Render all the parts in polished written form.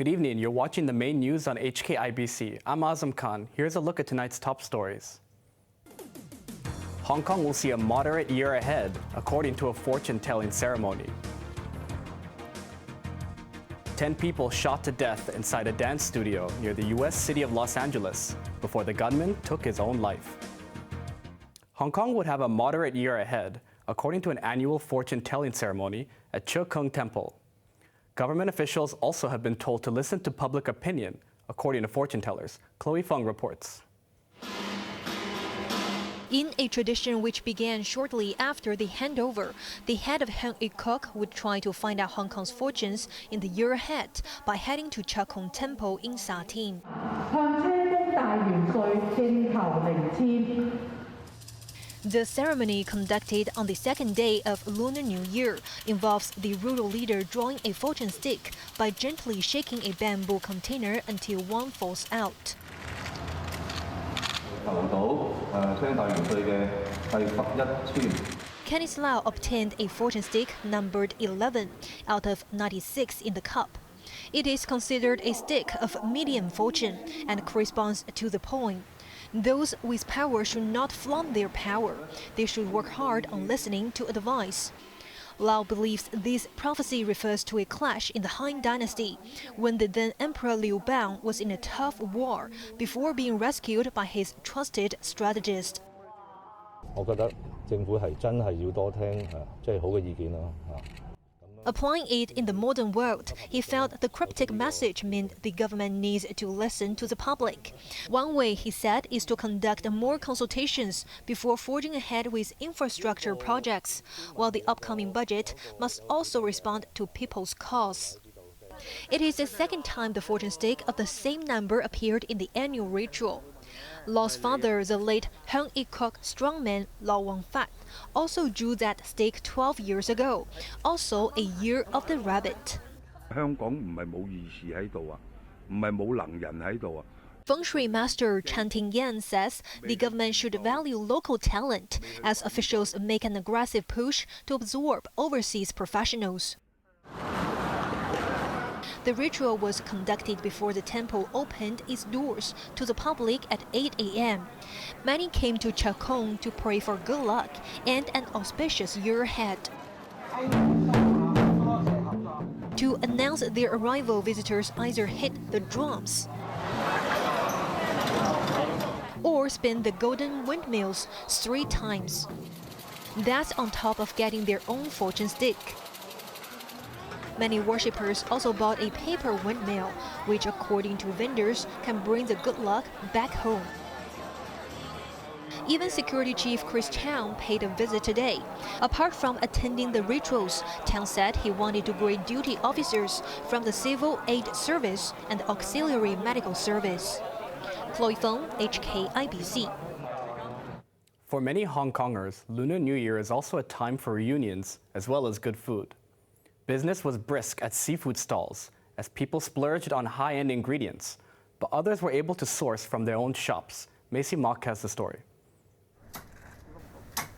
Good evening. You're watching the main news on HKIBC. I'm Azam Khan. Here's a look at tonight's top stories. Hong Kong will see a moderate year ahead, according to a fortune-telling ceremony. 10 people shot to death inside a dance studio near the U.S. city of Los Angeles before the gunman took his own life. Hong Kong would have a moderate year ahead, according to an annual fortune-telling ceremony at Chea Kung Temple. Government officials also have been told to listen to public opinion, according to fortune tellers. Chloe Feng reports. In a tradition which began shortly after the handover, the head of Hung Kok would try to find out Hong Kong's fortunes in the year ahead by heading to Chea Kung Temple in Sa Tin. The ceremony, conducted on the second day of Lunar New Year, involves the rural leader drawing a fortune stick by gently shaking a bamboo container until one falls out. Kenneth Lau obtained a fortune stick numbered 11 out of 96 in the cup. It is considered a stick of medium fortune and corresponds to the poem. Those with power should not flaunt their power. They should work hard on listening to advice. Lau believes this prophecy refers to a clash in the Han Dynasty, when the then Emperor Liu Bang was in a tough war before being rescued by his trusted strategist. Applying it in the modern world, he felt the cryptic message meant the government needs to listen to the public. One way, he said, is to conduct more consultations before forging ahead with infrastructure projects, while the upcoming budget must also respond to people's cause. It is the second time the fortune stick of the same number appeared in the annual ritual. Lau's father, the late Hung Kok strongman Lau Wang Fat, also drew that stick 12 years ago, also a year of the rabbit. Feng Shui master Chan Ting Yan says the government should value local talent as officials make an aggressive push to absorb overseas professionals. The ritual was conducted before the temple opened its doors to the public at 8 a.m. Many came to Chea Kung to pray for good luck and an auspicious year ahead. To announce their arrival, visitors either hit the drums or spin the golden windmills 3 times. That's on top of getting their own fortune stick. Many worshippers also bought a paper windmill, which, according to vendors, can bring the good luck back home. Even Security Chief Chris Chow paid a visit today. Apart from attending the rituals, Chow said he wanted to greet duty officers from the Civil Aid Service and the Auxiliary Medical Service. Chloe Feng, HKIBC. For many Hong Kongers, Lunar New Year is also a time for reunions as well as good food. Business was brisk at seafood stalls as people splurged on high-end ingredients, but others were able to source from their own shops. Macy Mock has the story.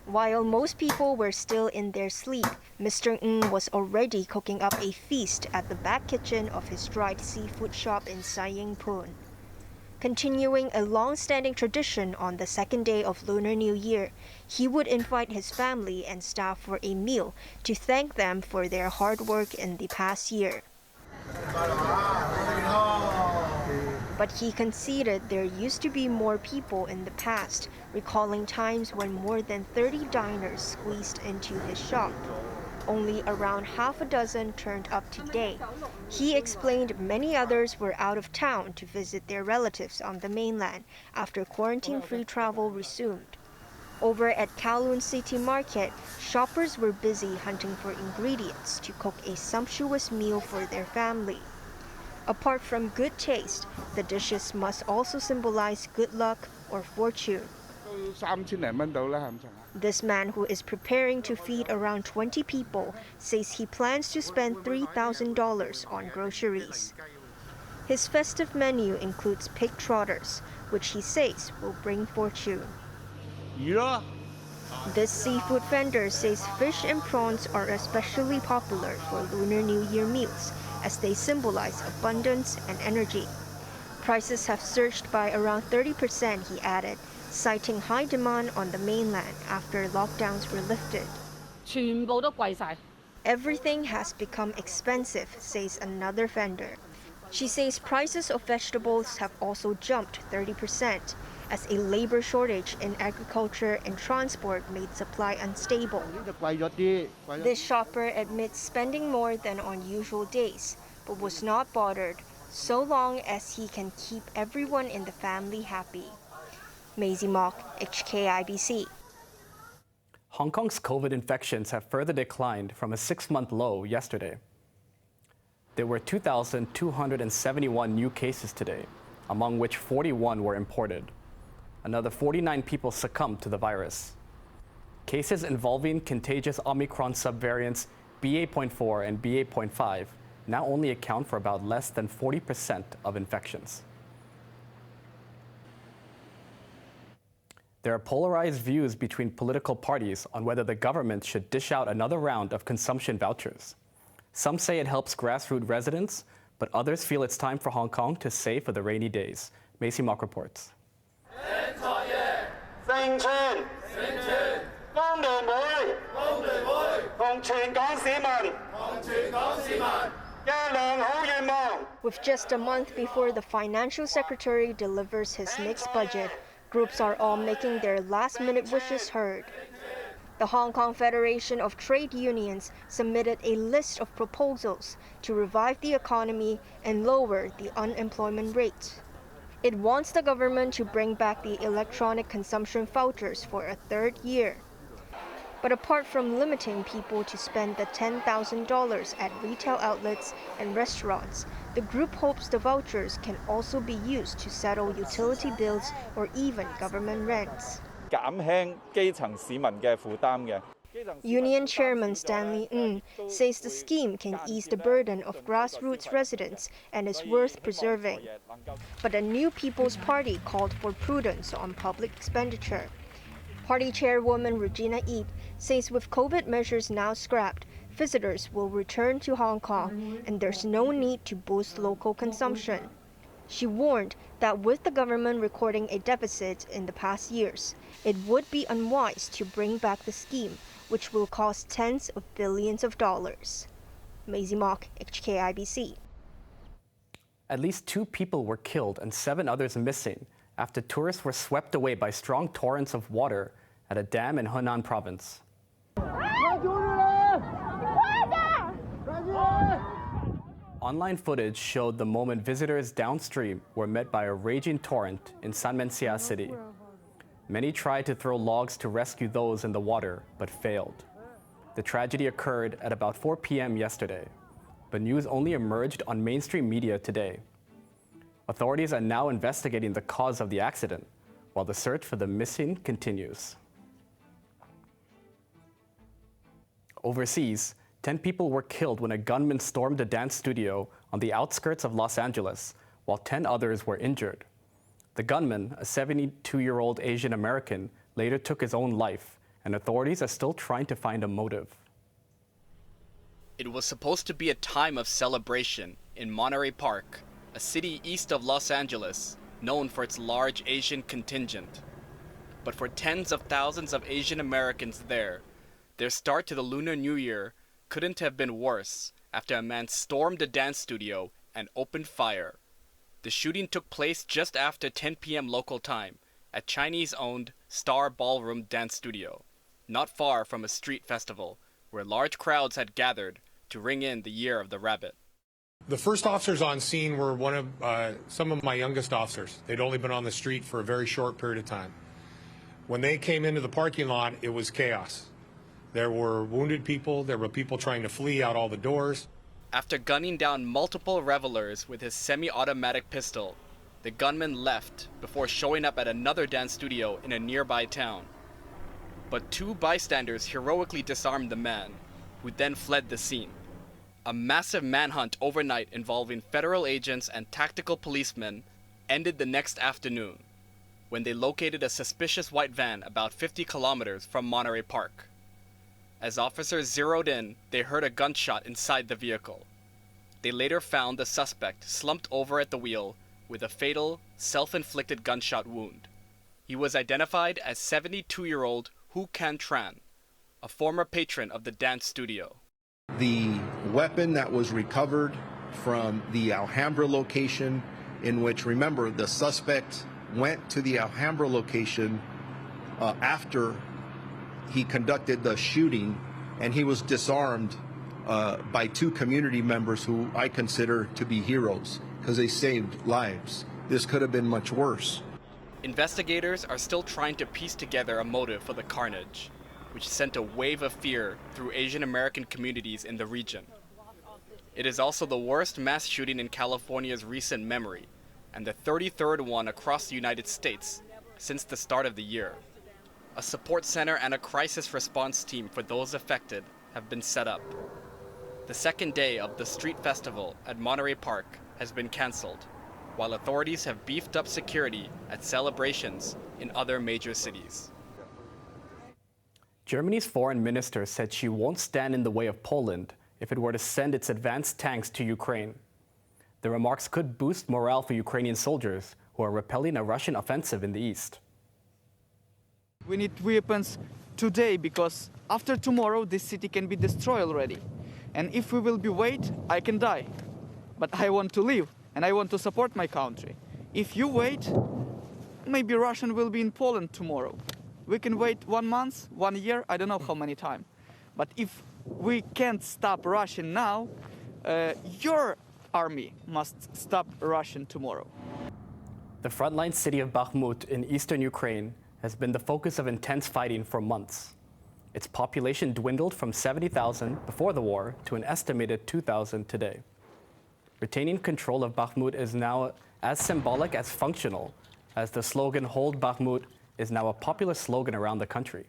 While most people were still in their sleep, Mr. Ng was already cooking up a feast at the back kitchen of his dried seafood shop in Sai Ying Pun. Continuing a long-standing tradition on the second day of Lunar New Year, he would invite his family and staff for a meal to thank them for their hard work in the past year. But he conceded there used to be more people in the past, recalling times when more than 30 diners squeezed into his shop. Only around half a dozen turned up today. He explained many others were out of town to visit their relatives on the mainland after quarantine-free travel resumed. Over at Kowloon City Market, shoppers were busy hunting for ingredients to cook a sumptuous meal for their family. Apart from good taste, the dishes must also symbolize good luck or fortune. This man, who is preparing to feed around 20 people, says he plans to spend $3,000 on groceries. His festive menu includes pig trotters, which he says will bring fortune. This seafood vendor says fish and prawns are especially popular for Lunar New Year meals, as they symbolize abundance and energy. Prices have surged by around 30%, he added, citing high demand on the mainland after lockdowns were lifted. 全部都貴晒。 Everything has become expensive, says another vendor. She says prices of vegetables have also jumped 30% as a labor shortage in agriculture and transport made supply unstable. This shopper admits spending more than on usual days, but was not bothered so long as he can keep everyone in the family happy. Maisie Mock, HKIBC. Hong Kong's COVID infections have further declined from a 6-month low yesterday. There were 2,271 new cases today, among which 41 were imported. Another 49 people succumbed to the virus. Cases involving contagious Omicron subvariants BA.4 and BA.5 now only account for about less than 40% of infections. There are polarized views between political parties on whether the government should dish out another round of consumption vouchers. Some say it helps grassroots residents, but others feel it's time for Hong Kong to save for the rainy days. Macy Mock reports. With just a month before the financial secretary delivers his next budget, groups are all making their last-minute wishes heard. The Hong Kong Federation of Trade Unions submitted a list of proposals to revive the economy and lower the unemployment rate. It wants the government to bring back the electronic consumption vouchers for a third year. But apart from limiting people to spend the $10,000 at retail outlets and restaurants, the group hopes the vouchers can also be used to settle utility bills or even government rents. Union Chairman Stanley Ng says the scheme can ease the burden of grassroots residents and is worth preserving. But a new People's Party called for prudence on public expenditure. Party chairwoman Regina Ip says with COVID measures now scrapped, visitors will return to Hong Kong and there's no need to boost local consumption. She warned that with the government recording a deficit in the past years, it would be unwise to bring back the scheme, which will cost tens of billions of dollars. Maisie Mock, HKIBC. At least 2 people were killed and 7 others missing after tourists were swept away by strong torrents of water at a dam in Henan province. Online footage showed the moment visitors downstream were met by a raging torrent in Sanmenxia City. Many tried to throw logs to rescue those in the water, but failed. The tragedy occurred at about 4 p.m. yesterday, but news only emerged on mainstream media today. Authorities are now investigating the cause of the accident, while the search for the missing continues. Overseas, 10 people were killed when a gunman stormed a dance studio on the outskirts of Los Angeles, while 10 others were injured. The gunman, a 72-year-old Asian American, later took his own life, and authorities are still trying to find a motive. It was supposed to be a time of celebration in Monterey Park, a city east of Los Angeles, known for its large Asian contingent. But for tens of thousands of Asian Americans there, their start to the Lunar New Year couldn't have been worse after a man stormed a dance studio and opened fire. The shooting took place just after 10 p.m. local time at Chinese-owned Star Ballroom Dance Studio, not far from a street festival where large crowds had gathered to ring in the Year of the Rabbit. The first officers on scene were some of my youngest officers. They'd only been on the street for a very short period of time. When they came into the parking lot, it was chaos. There were wounded people, there were people trying to flee out all the doors. After gunning down multiple revelers with his semi-automatic pistol, the gunman left before showing up at another dance studio in a nearby town. But 2 bystanders heroically disarmed the man, who then fled the scene. A massive manhunt overnight involving federal agents and tactical policemen ended the next afternoon, when they located a suspicious white van about 50 kilometers from Monterey Park. As officers zeroed in, they heard a gunshot inside the vehicle. They later found the suspect slumped over at the wheel with a fatal, self-inflicted gunshot wound. He was identified as 72-year-old Hu Can Tran, a former patron of the dance studio. The weapon that was recovered from the Alhambra location, in which, remember, the suspect went to the Alhambra location after he conducted the shooting, and he was disarmed by two community members who I consider to be heroes because they saved lives. This could have been much worse. Investigators are still trying to piece together a motive for the carnage, which sent a wave of fear through Asian American communities in the region. It is also the worst mass shooting in California's recent memory, and the 33rd one across the United States since the start of the year. A support center and a crisis response team for those affected have been set up. The second day of the street festival at Monterey Park has been canceled, while authorities have beefed up security at celebrations in other major cities. Germany's foreign minister said she won't stand in the way of Poland if it were to send its advanced tanks to Ukraine. The remarks could boost morale for Ukrainian soldiers who are repelling a Russian offensive in the east. We need weapons today because after tomorrow this city can be destroyed already. And if we will be wait, I can die. But I want to live and I want to support my country. If you wait, maybe Russian will be in Poland tomorrow. We can wait 1 month, 1 year, I don't know how many times. But if we can't stop Russian now, your army must stop Russian tomorrow. The frontline city of Bakhmut in eastern Ukraine has been the focus of intense fighting for months. Its population dwindled from 70,000 before the war to an estimated 2,000 today. Retaining control of Bakhmut is now as symbolic as functional, as the slogan "Hold Bakhmut" is now a popular slogan around the country.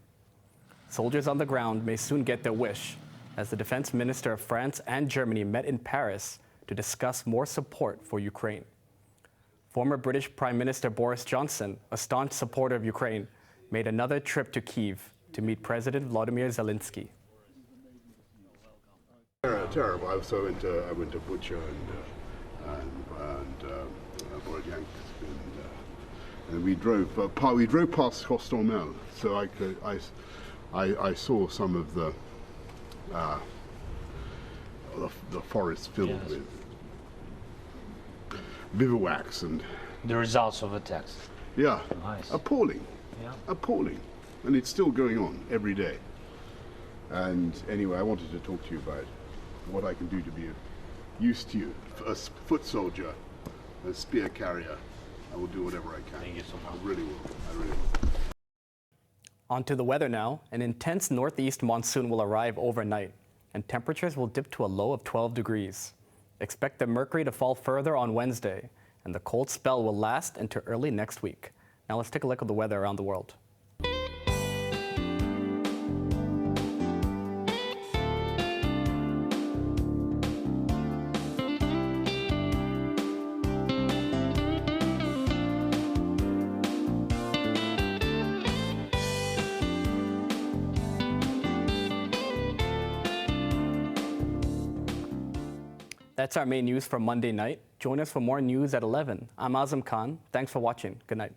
Soldiers on the ground may soon get their wish, as the defense minister of France and Germany met in Paris to discuss more support for Ukraine. Former British Prime Minister Boris Johnson, a staunch supporter of Ukraine, made another trip to Kyiv to meet President Volodymyr Zelensky. Terrible. I went to Bucha and Borodyansk, and we drove past Hostomel, so I saw some of the forest filled with bivouacs and the results of attacks. Yeah, nice. Appalling. Yeah. Appalling, and it's still going on every day. And anyway, I wanted to talk to you about what I can do to be used to you, a foot soldier, a spear carrier. I will do whatever I can. Thank you so much. I really will. I really will. On to the weather now. An intense northeast monsoon will arrive overnight, and temperatures will dip to a low of 12 degrees. Expect the mercury to fall further on Wednesday, and the cold spell will last into early next week. Now let's take a look at the weather around the world. That's our main news for Monday night. Join us for more news at 11. I'm Azam Khan. Thanks for watching. Good night.